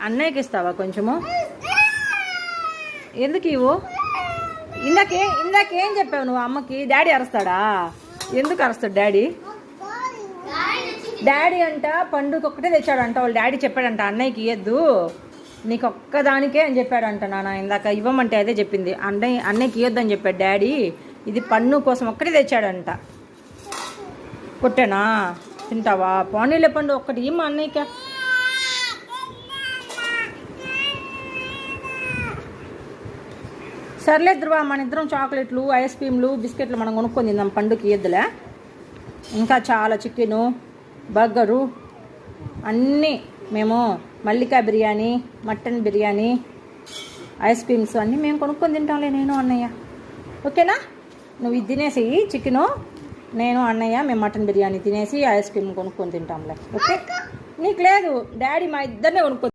అన్నయ్యకి ఇస్తావా కొంచెము? ఎందుకు ఇవ్వు? ఇందాకేం చెప్పావు నువ్వు అమ్మకి? డాడీ అరుస్తాడా? ఎందుకు అరుస్తాడు డాడీ? డాడీ అంట పండుగ ఒక్కటే తెచ్చాడంట, వాళ్ళు డాడీ చెప్పాడంట అన్నయ్యకి ఇవ్వద్దు, నీకు ఒక్కదానికే అని చెప్పాడంట. నాన్న ఇందాక ఇవ్వమంటే అదే చెప్పింది, అన్నయ్యకి ఇవ్వద్దని చెప్పాడు డాడీ, ఇది పన్ను కోసం ఒక్కటే తెచ్చాడంట. కొట్టానా? తింటావా? పోనీలే పండు ఒక్కటి ఇమ్మా అన్నయ్యకి. సర్లే ధ్రువ, మన ఇద్దరం చాక్లెట్లు, ఐస్ క్రీమ్లు, బిస్కెట్లు మనం కొనుక్కొని తిందాం, పండుగకి ఇద్దులే. ఇంకా చాలా చికెను, బర్గరు అన్నీ, మేము Mallika biryani, mutton biryani, ice creams అన్నీ మేము కొనుక్కొని తింటాంలే, నేను అన్నయ్య. ఓకేనా? నువ్వు ఇది తినేసి చికెను, నేను అన్నయ్య మేము మటన్ బిర్యానీ తినేసి ఐస్ క్రీమ్ కొనుక్కొని తింటాంలే. ఓకే? నీకు లేదు, డాడీ మా ఇద్దరినే కొనుక్కొని